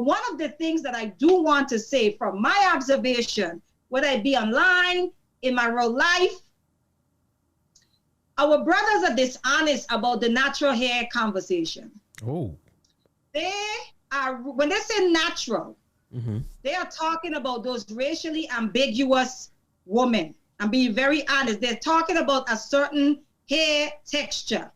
But one of the things that I do want to say from my observation, whether it be online, in my real life, our brothers are dishonest about the natural hair conversation. Oh. They are, when they say natural, mm-hmm. they are talking about those racially ambiguous women. I'm being very honest. They're talking about a certain hair texture.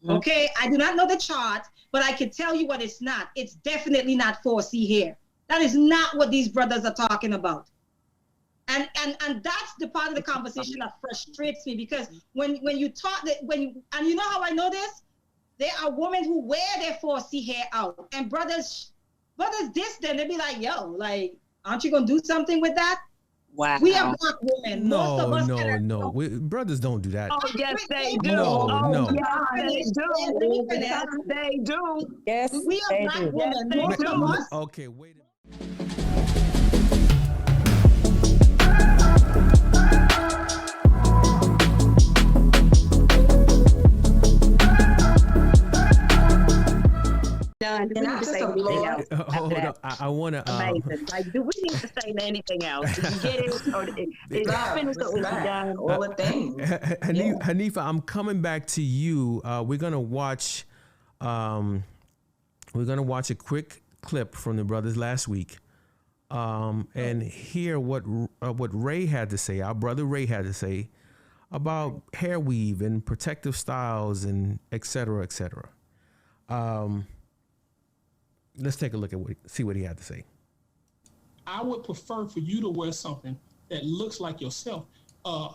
Mm-hmm. Okay, I do not know the chart, but I can tell you what it's not. It's definitely not 4C hair. That is not what these brothers are talking about. And that's the part of the conversation that frustrates me, because when you talk that and you know how I know this? There are women who wear their 4C hair out, and brothers diss them. They be like, yo, like, aren't you gonna do something with that? Wow. We are Black women. No. Brothers don't do that. Oh, yes, they do. No. Yes, they do. Yes, we are Black women. Most of us. Okay, wait a minute. Do we need to say anything else? Hold on. I want to. Amazing. Like, do we need to say anything else? Did you get it? Or is it finished or is it done? All the things. Hanifah, I'm coming back to you. We're gonna watch. We're gonna watch a quick clip from the brothers last week, and hear what Ray had to say. Our brother Ray had to say about hair weave and protective styles and et cetera, et cetera. Let's take a look at see what he had to say. I would prefer for you to wear something that looks like yourself.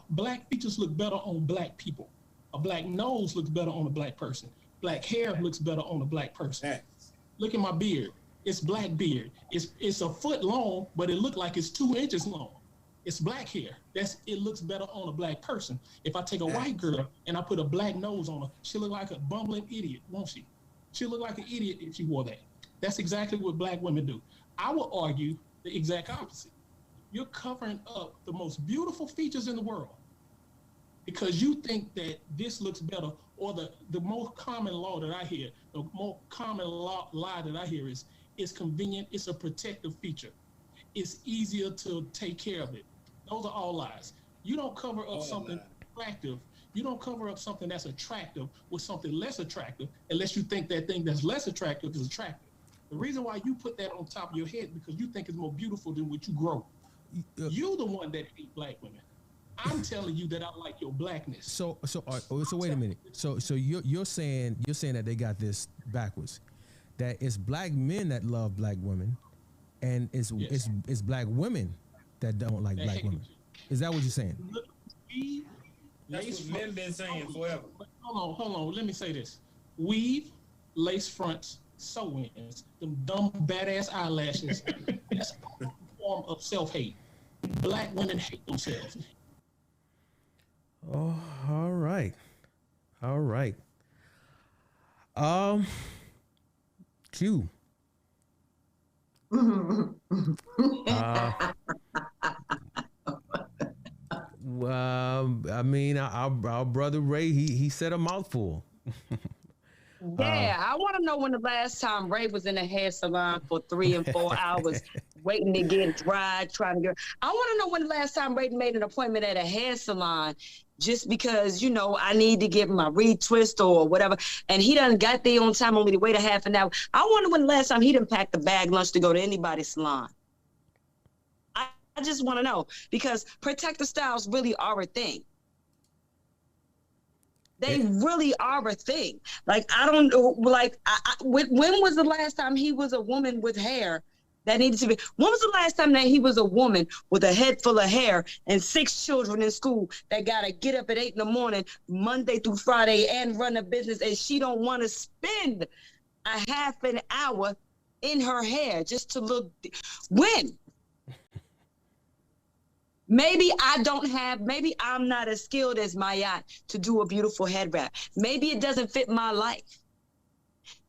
Black features look better on Black people. A black nose looks better on a Black person. Black hair looks better on a Black person. Look at my beard. It's Black beard. It's a foot long, but it looked like it's 2 inches long. It's Black hair. It looks better on a Black person. If I take a white girl and I put a Black nose on her, she'll look like a bumbling idiot, won't she? She'll look like an idiot if she wore that. That's exactly what Black women do. I will argue the exact opposite. You're covering up the most beautiful features in the world because you think that this looks better, or the most common law that I hear, the more common lie that I hear is it's convenient, it's a protective feature. It's easier to take care of it. Those are all lies. You don't cover up something attractive. You don't cover up something that's attractive with something less attractive unless you think that thing that's less attractive is attractive. The reason why you put that on top of your head because you think it's more beautiful than what you grow. You're the one that hate Black women. I'm telling you that I like your Blackness. So wait a minute. So you're saying that they got this backwards. That it's Black men that love Black women, and it's Black women that don't like Black women. Is that what you're saying? That's what men been saying forever. Hold on. Let me say this. Weave, lace fronts, sew-ins, them dumb badass eyelashes. That's a form of self-hate. Black women hate themselves. Oh, all right. Q. I mean, our brother Ray, he said a mouthful. Yeah, I want to know when the last time Ray was in a hair salon for 3 and 4 hours waiting to get dried, trying to get. I want to know when the last time Ray made an appointment at a hair salon just because, I need to get my retwist or whatever. And he done got there on time, only to wait a half an hour. I wonder when the last time he done packed a bag lunch to go to anybody's salon. I just want to know, because protective styles really are a thing. They really are a thing. Like, I don't know, like, when was the last time he was a woman with hair that needed to be? When was the last time that he was a woman with a head full of hair and 6 children in school that got to get up at 8 in the morning, Monday through Friday, and run a business, and she don't want to spend a half an hour in her hair just to look? When? Maybe I'm not as skilled as Mayat to do a beautiful head wrap. Maybe it doesn't fit my life.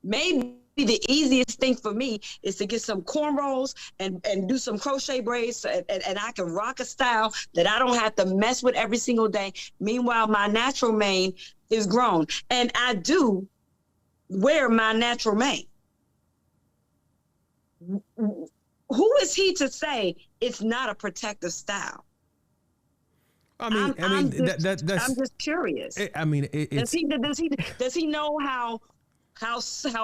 Maybe the easiest thing for me is to get some cornrows and do some crochet braids, and I can rock a style that I don't have to mess with every single day. Meanwhile, my natural mane is grown, and I do wear my natural mane. who is he to say it's not a protective style? I'm just curious. Does he know how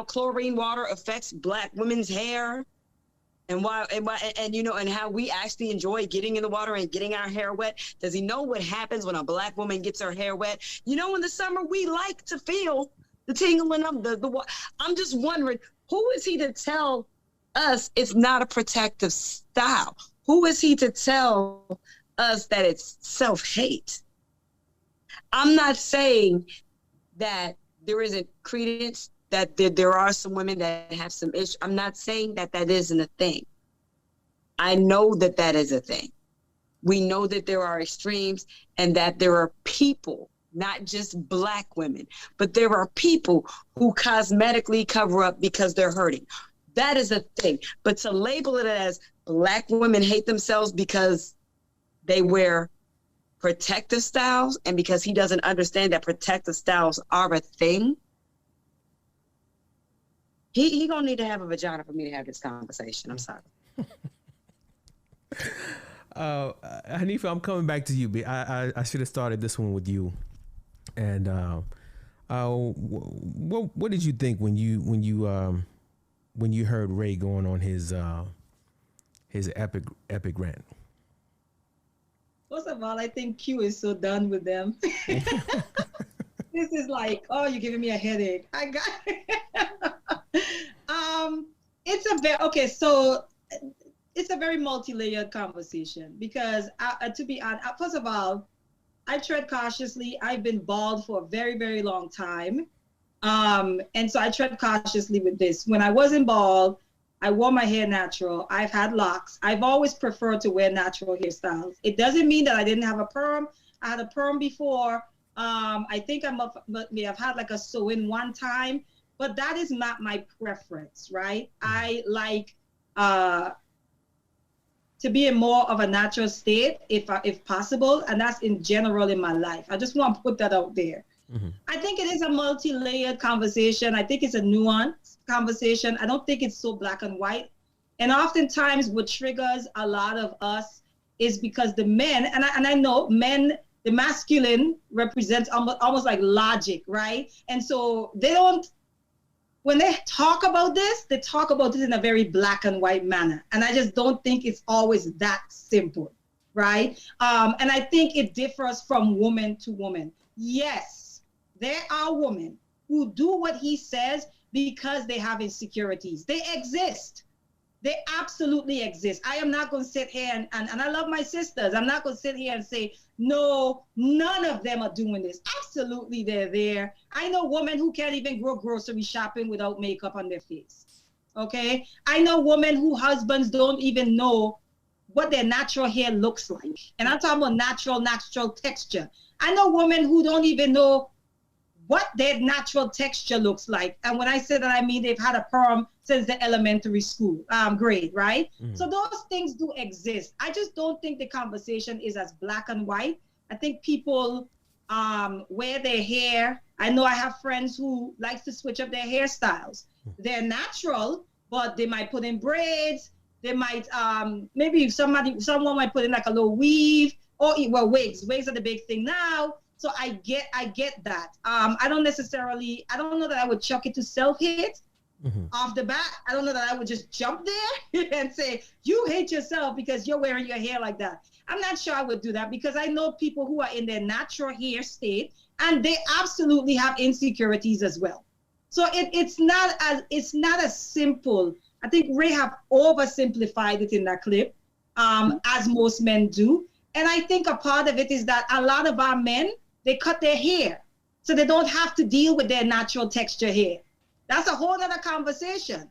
chlorine water affects Black women's hair, and why and how we actually enjoy getting in the water and getting our hair wet? Does he know what happens when a Black woman gets her hair wet? In the summer we like to feel the tingling of the water. I'm just wondering, who is he to tell us it's not a protective style? Who is he to tell us that it's self-hate? I'm not saying that there isn't credence, that there are some women that have some issues. I'm not saying that isn't a thing. I know that is a thing. We know that there are extremes and that there are people, not just Black women, but there are people who cosmetically cover up because they're hurting. That is a thing. But to label it as Black women hate themselves because they wear protective styles and because he doesn't understand that protective styles are a thing, he gonna need to have a vagina for me to have this conversation. I'm sorry. Hanifah, I'm coming back to you. I should have started this one with you. And what did you think when you heard Ray going on his epic rant? First of all, I think Q is so done with them. This is like, oh, you're giving me a headache. I got it. It's a very multi-layered conversation because to be honest, first of all, I tread cautiously. I've been bald for a very, very long time. And so I tread cautiously with this. When I wasn't bald, I wore my hair natural. I've had locks. I've always preferred to wear natural hairstyles. It doesn't mean that I didn't have a perm. I had a perm before. I think may have had like a sew-in one time, but that is not my preference, right? I like to be in more of a natural state if possible, and that's in general in my life. I just want to put that out there. Mm-hmm. I think it is a multi-layered conversation. I think it's a nuanced conversation. I don't think it's so black and white. And oftentimes what triggers a lot of us is because the men, and I know men, the masculine represents almost like logic, right? And so when they talk about this, they talk about this in a very black and white manner. And I just don't think it's always that simple, right? And I think it differs from woman to woman. Yes, there are women who do what he says because they have insecurities. They exist. They absolutely exist. I am not going to sit here and I love my sisters. I'm not going to sit here and say, no, none of them are doing this. Absolutely, they're there. I know women who can't even go grocery shopping without makeup on their face. Okay? I know women whose husbands don't even know what their natural hair looks like. And I'm talking about natural texture. I know women who don't even know what their natural texture looks like. And when I say that, I mean they've had a perm since the elementary school grade, right? Mm. So those things do exist. I just don't think the conversation is as black and white. I think people wear their hair. I know I have friends who like to switch up their hairstyles. They're natural, but they might put in braids. They might, maybe someone might put in like a little weave or wigs. Wigs are the big thing now. So I get that. I don't know that I would chuck it to self-hate off the bat. I don't know that I would just jump there and say, you hate yourself because you're wearing your hair like that. I'm not sure I would do that because I know people who are in their natural hair state and they absolutely have insecurities as well. So it's not as simple. I think Ray have oversimplified it in that clip, as most men do. And I think a part of it is that a lot of our men, they cut their hair so they don't have to deal with their natural texture hair. That's a whole other conversation.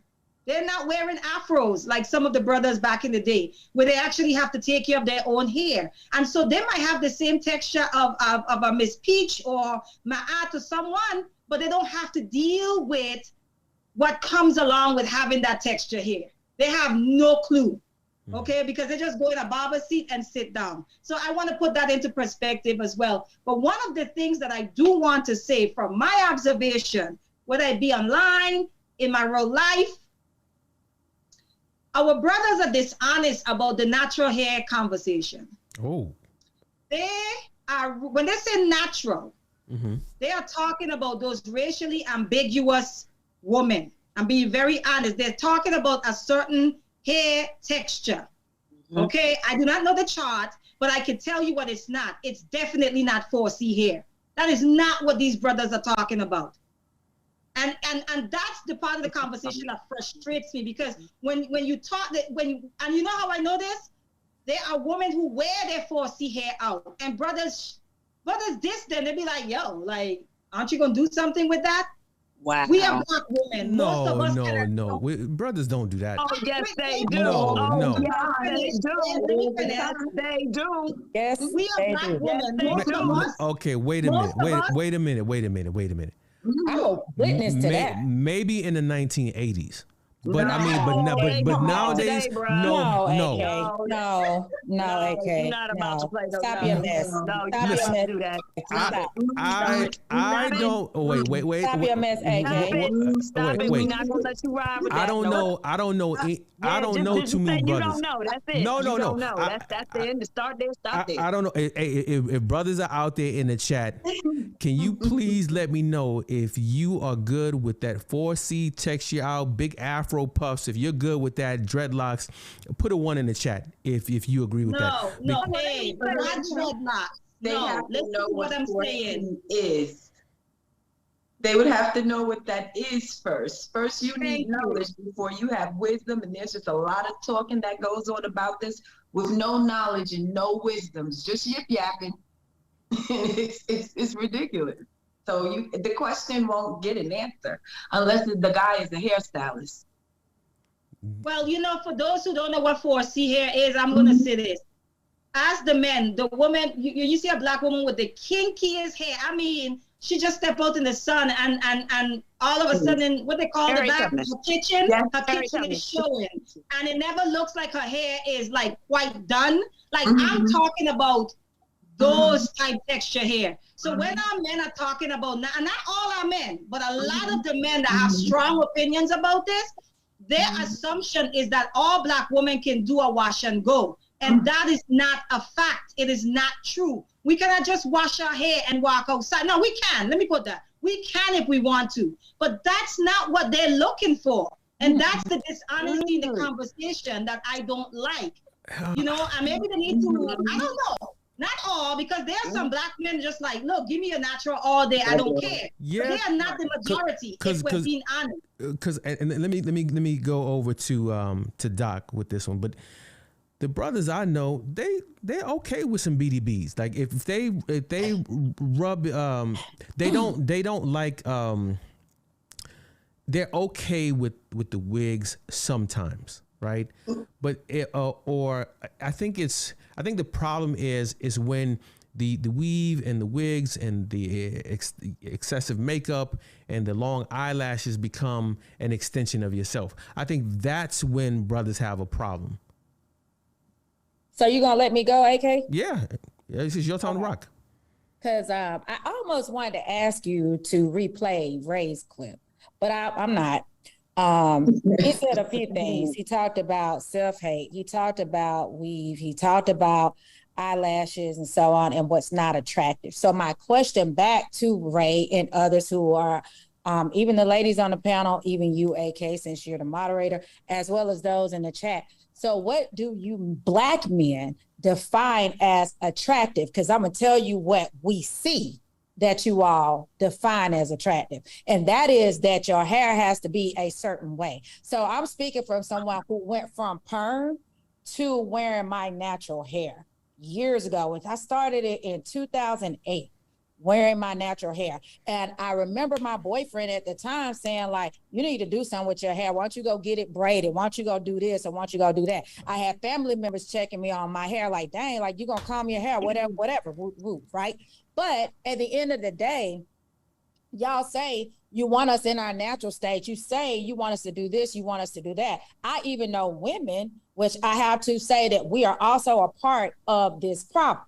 They're not wearing afros like some of the brothers back in the day where they actually have to take care of their own hair. And so they might have the same texture of a Miss Peach or Ma'at or someone, but they don't have to deal with what comes along with having that texture hair. They have no clue. Okay, because they just go in a barber seat and sit down. So I want to put that into perspective as well. But one of the things that I do want to say from my observation, whether it be online, in my real life, our brothers are dishonest about the natural hair conversation. Oh. They are, when they say natural, Mm-hmm. they are talking about those racially ambiguous women. I'm being very honest. They're talking about a certain hair texture. Mm-hmm. Okay, I do not know the chart, but I can tell you what it's not. It's definitely not 4C hair. That is not what these brothers are talking about. And that's the part of the conversation that frustrates me, because when you talk that and you know how I know this? There are women who wear their 4C hair out, and brothers diss them. They be like, yo, like, aren't you gonna do something with that? Wow. We are Black women. Most of us No. Brothers don't do that. Oh, yes, they do. No. Yes, they do. Yes, we are Black women. Yes, Most of us. Okay, wait a minute. Wait a minute. I'm a witness to that. Maybe in the 1980s. But I mean, but nowadays, no, AK. You're not about to play those. Stop your mess. No, Stop your mess. do that. I don't. Oh, wait. Stop your mess, AK. Stop it. We're not gonna let you ride with that. I don't know too many brothers. You don't know. That's it. No. That's the end. Start there. Stop there. I don't know. If brothers are out there in the chat, can you please let me know if you are good with that 4C texture out, big afro puffs? If you're good with that, dreadlocks, put a 1 in the chat if you agree with that. No, hey, not dreadlocks. They have to know what I'm saying is. They would have to know what that is first. First, you need knowledge before you have wisdom, and there's just a lot of talking that goes on about this with no knowledge and no wisdoms, just yip-yapping. It's ridiculous. So the question won't get an answer unless the guy is a hairstylist. Well, for those who don't know what 4C hair is, I'm going to say this. As the men, the woman, you see a Black woman with the kinkiest hair. I mean, she just stepped out in the sun and all of a sudden, what they call the back, her kitchen, her kitchen is showing. And it never looks like her hair is like quite done. Like I'm talking about those type texture hair. So when our men are talking about, not all our men, but a lot of the men that have strong opinions about this, their assumption is that all Black women can do a wash and go. And that is not a fact. It is not true. We cannot just wash our hair and walk outside. No, we can. Let me put that. We can if we want to. But that's not what they're looking for. And that's the dishonesty in the conversation that I don't like. And maybe they need to, I don't know. Not all, because there are some Black men just like, look, give me a natural all day. I don't care. Yeah, but they are not the majority. If we're being honest. Because and let me go over to Doc with this one. But the brothers I know, they're okay with some BDBs. Like if they rub, they don't like. They're okay with the wigs sometimes, right? But I think the problem is when the weave and the wigs and the excessive makeup and the long eyelashes become an extension of yourself. I think that's when brothers have a problem. So you gonna let me go, AK? Yeah, this is your time to rock. Because I almost wanted to ask you to replay Ray's clip, but I'm not. He said a few things. He talked about self-hate. He talked about weave. He talked about eyelashes and so on, and what's not attractive. So my question back to Ray and others who are, even the ladies on the panel, even you, AK, since you're the moderator, as well as those in the chat. So what do you Black men define as attractive? Because I'm going to tell you what we see that you all define as attractive. And that is that your hair has to be a certain way. So I'm speaking from someone who went from perm to wearing my natural hair years ago. I started it in 2008. Wearing my natural hair. And I remember my boyfriend at the time saying, like, you need to do something with your hair. Why don't you go get it braided? Why don't you go do this? Or why don't you go do that? I had family members checking me on my hair like, dang, like, you gonna comb your hair, whatever, right? But at the end of the day, y'all say you want us in our natural state. You say you want us to do this, you want us to do that. I even know women, which I have to say that we are also a part of this problem.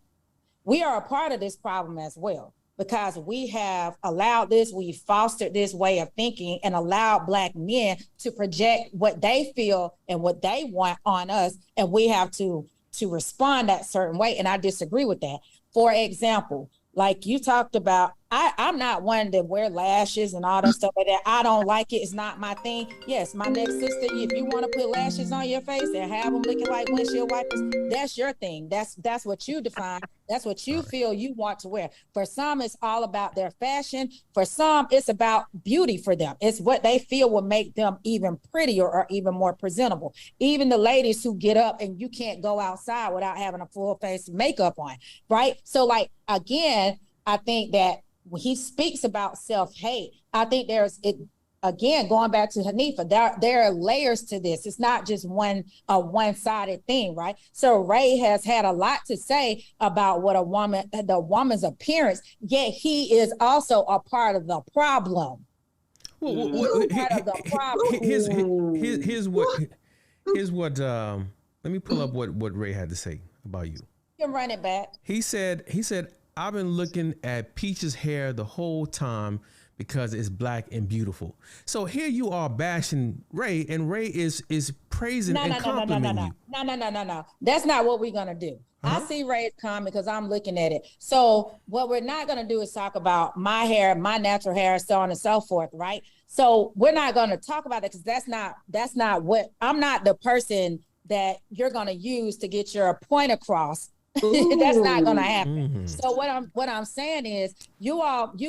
We are a part of this problem as well. because we have allowed this, we fostered this way of thinking and allowed Black men to project what they feel and what they want on us. And we have to respond that certain way. And I disagree with that. For example, like you talked about, I'm not one to wear lashes and all that stuff like that. I don't like it. It's not my thing. Yes, my next sister, if you want to put lashes on your face and have them looking like windshield wipers, that's your thing. That's what you define. That's what you feel you want to wear. For some, it's all about their fashion. For some, it's about beauty for them. It's what they feel will make them even prettier or even more presentable. Even the ladies who get up and you can't go outside without having a full face makeup on, right? So like, again, I think that when he speaks about self-hate, I think there's it again, going back to Hanifah, there are layers to this. It's not just one-sided thing, right? So Ray has had a lot to say about what the woman's appearance, yet he is also a part of the problem. Here's what let me pull up what Ray had to say about you. You can run it back. He said, I've been looking at Peach's hair the whole time because it's black and beautiful. So here you are bashing Ray, and Ray is praising and complimenting you. No. That's not what we're gonna do. I see Ray's comment because I'm looking at it. So what we're not gonna do is talk about my hair, my natural hair, so on and so forth, right? So we're not gonna talk about it because that's not what I'm not the person that you're gonna use to get your point across. That's not gonna happen. Mm-hmm. So what I'm saying is, you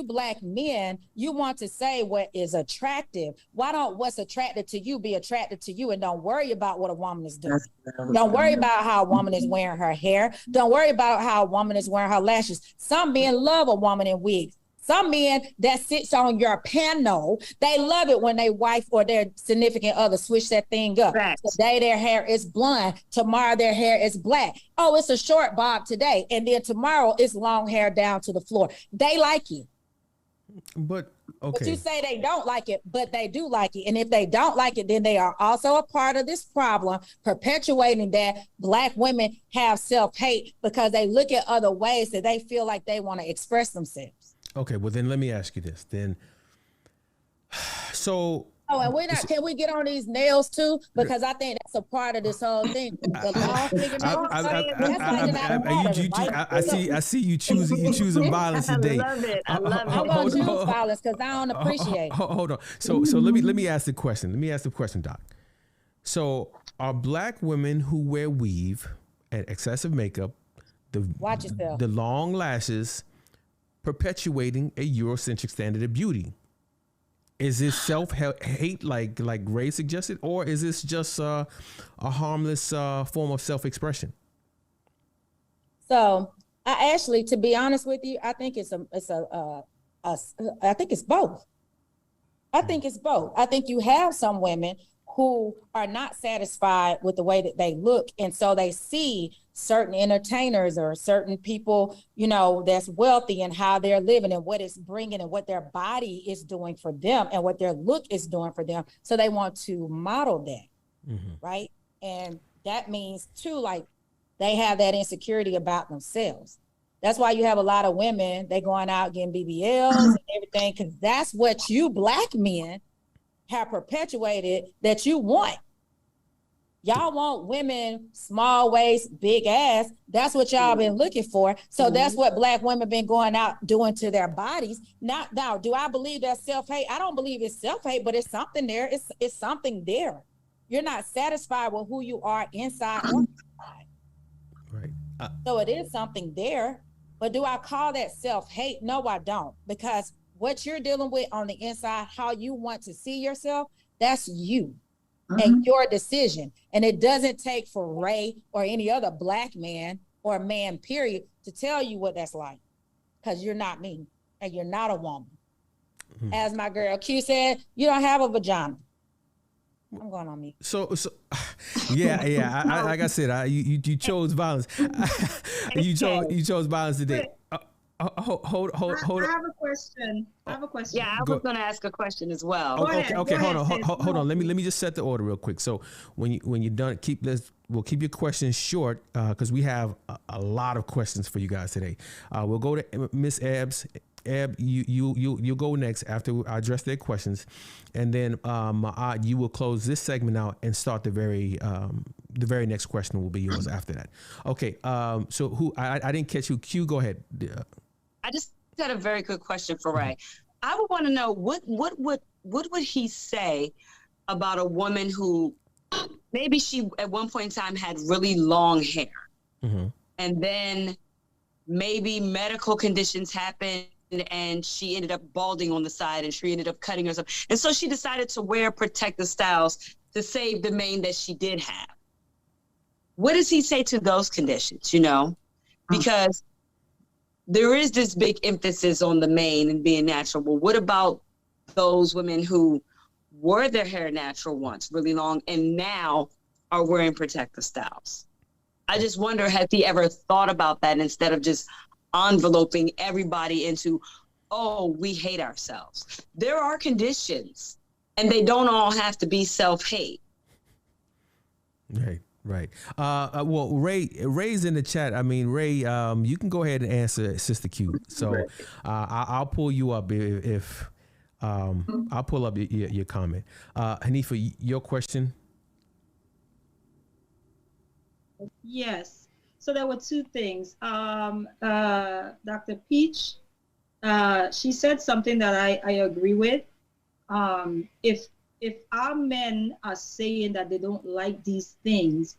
Black men, you want to say what is attractive. Why don't what's attractive to you be attractive to you, and don't worry about what a woman is doing. Don't worry about how a woman is wearing her hair. Don't worry about how a woman is wearing her lashes. Some men love a woman in wigs. Some men that sits on your panel, they love it when their wife or their significant other switch that thing up. Right. Today their hair is blonde, tomorrow their hair is black. Oh, it's a short bob today, and then tomorrow it's long hair down to the floor. They like it. But okay. But you say they don't like it, but they do like it. And if they don't like it, then they are also a part of this problem, perpetuating that Black women have self-hate because they look at other ways that they feel like they want to express themselves. Okay, well then let me ask you this. Then, so. Oh, and we're not. Can we get on these nails too? Because I think that's a part of this whole thing. I see you choosing violence today. I love it. I'm gonna choose violence because I don't appreciate it. Hold on. So let me ask the question. Let me ask the question, Doc. So are Black women who wear weave and excessive makeup, watch yourself, the long lashes, perpetuating a Eurocentric standard of beauty? Is this self-hate like Ray suggested, or is this just a harmless form of self-expression? So I actually, to be honest with you, I think I think it's both. I think it's both. I think you have some women who are not satisfied with the way that they look, and so they see certain entertainers or certain people, that's wealthy and how they're living and what it's bringing and what their body is doing for them and what their look is doing for them. So they want to model that, right? And that means too, like they have that insecurity about themselves. That's why you have a lot of women, they going out getting BBLs and everything, because that's what you Black men have perpetuated that you want. Y'all want women, small waist, big ass. That's what y'all been looking for. So that's what Black women been going out doing to their bodies. Now, do I believe that's self-hate? I don't believe it's self-hate, but it's something there. It's something there. You're not satisfied with who you are inside or outside. Right. So it is something there. But do I call that self-hate? No, I don't. Because what you're dealing with on the inside, how you want to see yourself, that's you. And your decision. And it doesn't take for Ray or any other Black man or man, period, to tell you what that's like. Because you're not me and you're not a woman. As my girl Q said, you don't have a vagina. I'm going on me. So yeah. Like I said, you chose violence. You chose violence today. Hold I have a question. Yeah, I was going to ask a question as well. Okay, hold on. Let me just set the order real quick. So when you're done, we'll keep your questions short because we have a lot of questions for you guys today. We'll go to Miss Ebbs, Eb, you go next after I address their questions, and then you will close this segment out and start the very next question will be yours after that. Okay. So who I didn't catch you. Q, go ahead. I just had a very good question for Ray. I would want to know what would he say about a woman who maybe she at one point in time had really long hair, and then maybe medical conditions happened and she ended up balding on the side and she ended up cutting herself, and so she decided to wear protective styles to save the mane that she did have. What does he say to those conditions? You know, because there is this big emphasis on the mane and being natural. Well, what about those women who wore their hair natural once, really long, and now are wearing protective styles? I just wonder, has he ever thought about that instead of just enveloping everybody into, oh, we hate ourselves? There are conditions, and they don't all have to be self-hate. Right. Well, Ray's in the chat. I mean, Ray, you can go ahead and answer Sister Q. So I'll pull you up if I'll pull up your comment. Hanifah, your question. Yes. So there were two things. Dr. Peach, she said something that I agree with. If our men are saying that they don't like these things,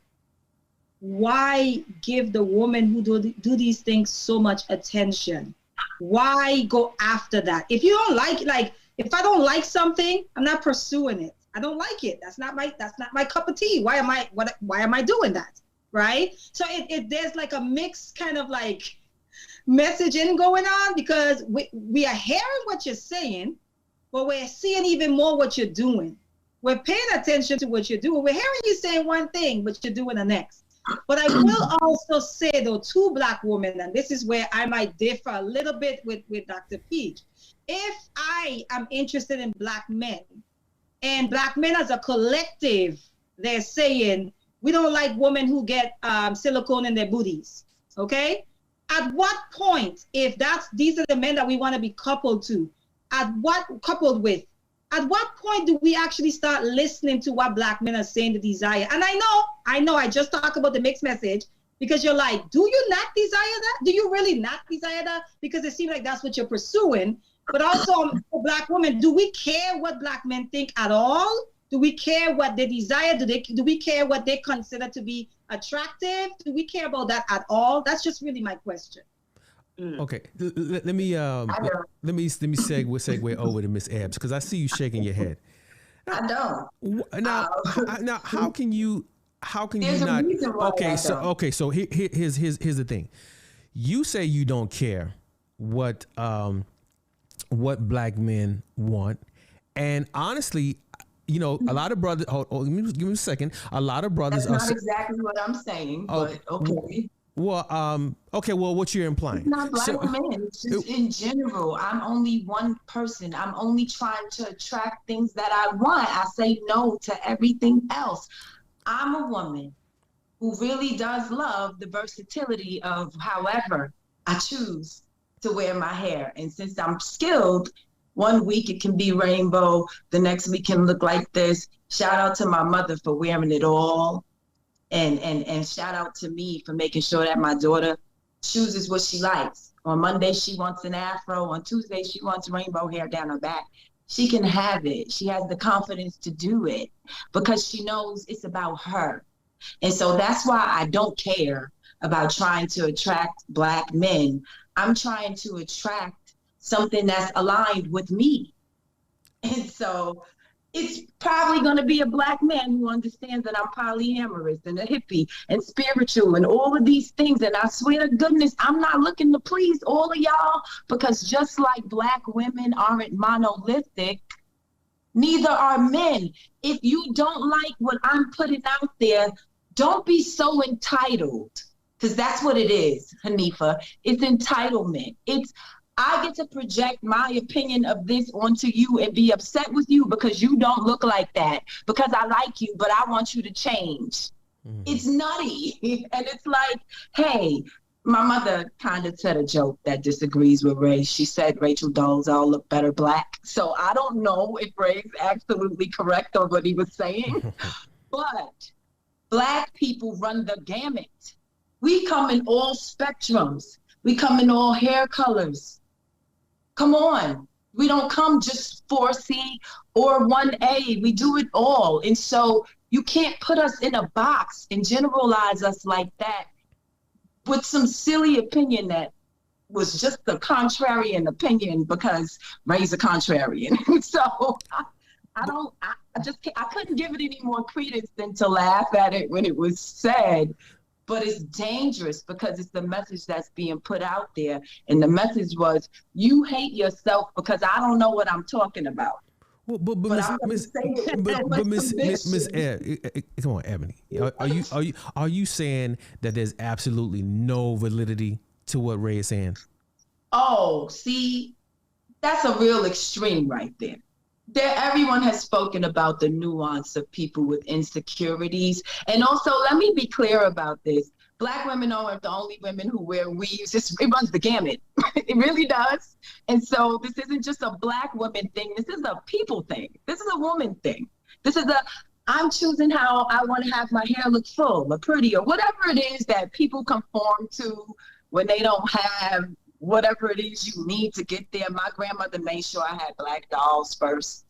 why give the woman who do these things so much attention? Why go after that? If you don't like if I don't like something, I'm not pursuing it. I don't like it. That's not my cup of tea. Why am I doing that? Right? So there's like a mixed kind of like messaging going on, because we are hearing what you're saying, but we're seeing even more what you're doing. We're paying attention to what you're doing. We're hearing you say one thing, but you're doing the next. But I will also say, though, to Black women, and this is where I might differ a little bit with Dr. Peach. If I am interested in Black men, and Black men as a collective, they're saying, we don't like women who get silicone in their booties, okay? At what point, if these are the men that we want to be coupled with, at what point do we actually start listening to what Black men are saying to desire? And I know, I just talked about the mixed message, because you're like, do you not desire that? Do you really not desire that? Because it seems like that's what you're pursuing. But also for Black women, do we care what Black men think at all? Do we care what they desire? Do we care what they consider to be attractive? Do we care about that at all? That's just really my question. Okay, let me segue over to Miss Ebbs, because I see you shaking your head. Now, I don't. Now, how can you not? Okay, so here's the thing. You say you don't care what Black men want, and honestly, you know, a lot of brothers. Give me a second. A lot of brothers. That's not exactly what I'm saying, but okay. Well, okay. Well, what you're implying? It's not Black men. It's just in general. I'm only one person. I'm only trying to attract things that I want. I say no to everything else. I'm a woman who really does love the versatility of however I choose to wear my hair. And since I'm skilled, one week it can be rainbow, the next week can look like this. Shout out to my mother for wearing it all. And shout out to me for making sure that my daughter chooses what she likes. On Monday, she wants an afro. On Tuesday, she wants rainbow hair down her back. She can have it. She has the confidence to do it because she knows it's about her. And so that's why I don't care about trying to attract Black men. I'm trying to attract something that's aligned with me. And so it's probably going to be a Black man who understands that I'm polyamorous and a hippie and spiritual and all of these things. And I swear to goodness, I'm not looking to please all of y'all, because just like Black women aren't monolithic, neither are men. If you don't like what I'm putting out there, don't be so entitled, because that's what it is, Hanifah. It's entitlement. I get to project my opinion of this onto you and be upset with you because you don't look like that, because I like you, but I want you to change. It's nutty. And it's like, hey, My mother kind of said a joke that disagrees with Ray. She said Rachel dolls all look better black. So I don't know if Ray's absolutely correct on what he was saying, but Black people run the gamut. We come in all spectrums. We come in all hair colors. Come on. We don't come just 4C or 1A. We do it all. And so you can't put us in a box and generalize us like that with some silly opinion that was just a contrarian opinion because Ray's a contrarian. So I couldn't give it any more credence than to laugh at it when it was said. But it's dangerous because it's the message that's being put out there. And the message was, you hate yourself because I don't know what I'm talking about. Well, but Miss come on, Ebony. Are you saying that there's absolutely no validity to what Ray is saying? Oh, see, that's a real extreme right there. Everyone has spoken about the nuance of people with insecurities. And also, let me be clear about this. Black women aren't the only women who wear weaves. It runs the gamut. It really does. And so this isn't just a Black woman thing. This is a people thing. This is a woman thing. I'm choosing how I want to have my hair look full or pretty or whatever it is that people conform to when they don't have whatever it is you need to get there. My grandmother made sure I had black dolls first.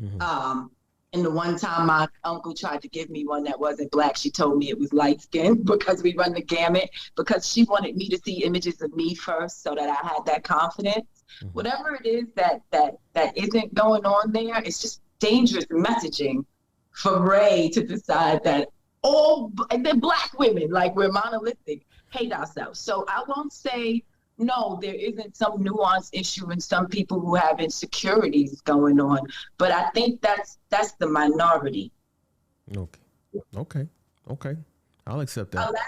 Mm-hmm. And the one time my uncle tried to give me one that wasn't black, she told me it was light skinned because we run the gamut, because she wanted me to see images of me first so that I had that confidence. Mm-hmm. Whatever it is that isn't going on there, it's just dangerous messaging for Ray to decide that all the Black women, like we're monolithic, hate ourselves. So I won't say no, there isn't some nuance issue in some people who have insecurities going on, but I think that's the minority. Okay. I'll accept that. Allow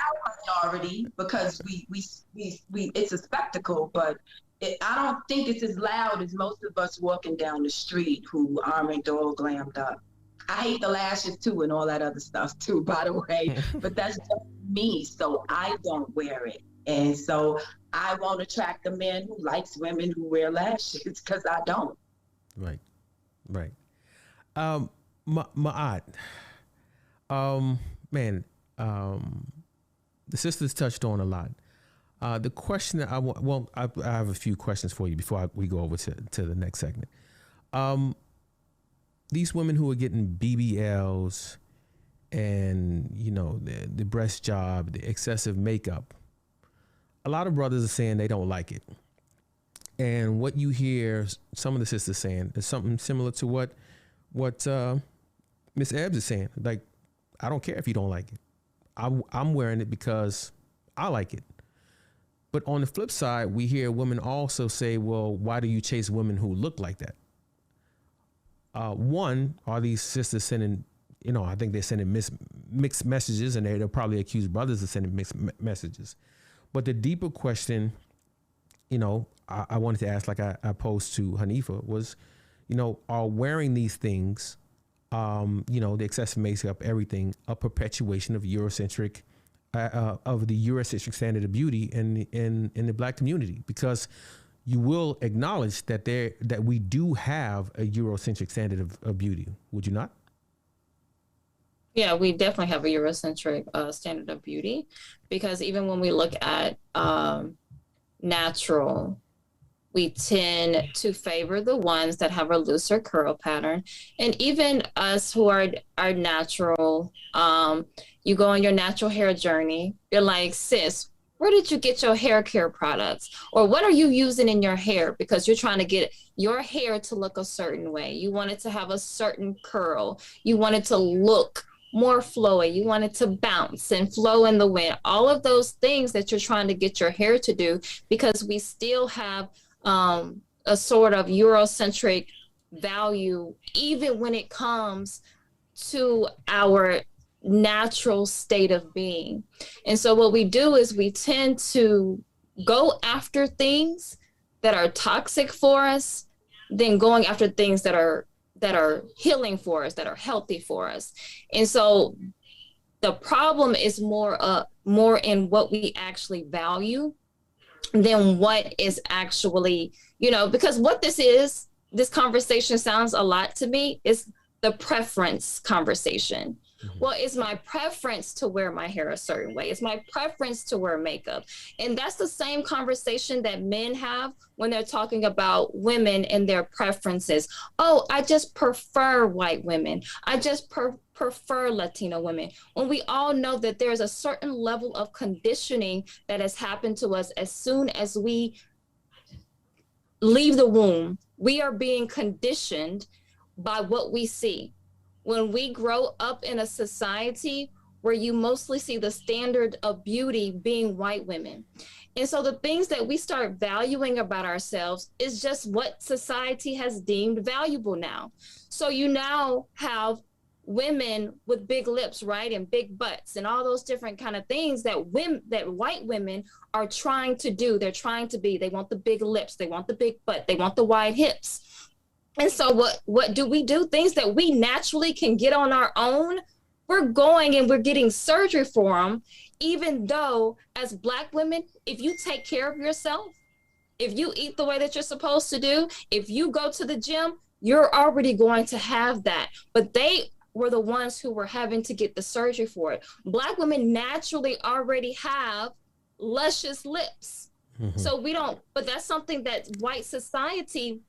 minority because we it's a spectacle, but I don't think it's as loud as most of us walking down the street who aren't all glammed up. I hate the lashes too and all that other stuff too, by the way, but that's just me, so I don't wear it. And so I won't attract a man who likes women who wear lashes because I don't. Right. Ma'at, the sisters touched on a lot. The question that I have a few questions for you before we go over to the next segment. These women who are getting BBLs and, the breast job, the excessive makeup, a lot of brothers are saying they don't like it. And what you hear some of the sisters saying is something similar to what Miss Ebbs is saying. Like, I don't care if you don't like it. I'm wearing it because I like it. But on the flip side, we hear women also say, well, why do you chase women who look like that? One, are these sisters sending, I think they're sending mixed messages, and they'll probably accuse brothers of sending mixed messages. But the deeper question, I wanted to ask, like I posed to Hanifah, was, are wearing these things, the excessive makeup, everything, a perpetuation of Eurocentric, of the Eurocentric standard of beauty in the Black community? Because you will acknowledge that we do have a Eurocentric standard of beauty, would you not? Yeah, we definitely have a Eurocentric standard of beauty, because even when we look at natural, we tend to favor the ones that have a looser curl pattern. And even us who are natural, you go on your natural hair journey, you're like, sis, where did you get your hair care products? Or what are you using in your hair? Because you're trying to get your hair to look a certain way. You want it to have a certain curl. You want it to look more flowy. You want it to bounce and flow in the wind. All of those things that you're trying to get your hair to do, because we still have a sort of Eurocentric value, even when it comes to our natural state of being. And so what we do is we tend to go after things that are toxic for us, than going after things that are healing for us, that are healthy for us. And so The problem is more in what we actually value than what is actually, because what this conversation sounds a lot to me is the preference conversation. Well, it's my preference to wear my hair a certain way. It's my preference to wear makeup. And that's the same conversation that men have when they're talking about women and their preferences. Oh, I just prefer white women. I just prefer Latino women. When we all know that there's a certain level of conditioning that has happened to us as soon as we leave the womb, we are being conditioned by what we see. When we grow up in a society where you mostly see the standard of beauty being white women. And so the things that we start valuing about ourselves is just what society has deemed valuable now. So you now have women with big lips, right? And big butts and all those different kind of things that white women are trying to do. They're trying to be, they want the big lips, they want the big butt, they want the wide hips. And so what do we do? Things that we naturally can get on our own, we're going and we're getting surgery for them, even though as Black women, if you take care of yourself, if you eat the way that you're supposed to do, if you go to the gym, you're already going to have that. But they were the ones who were having to get the surgery for it. Black women naturally already have luscious lips. Mm-hmm. So we don't, but that's something that white society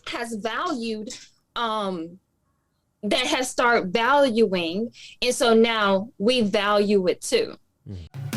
has valued, that has started valuing. And so now we value it too. Mm-hmm.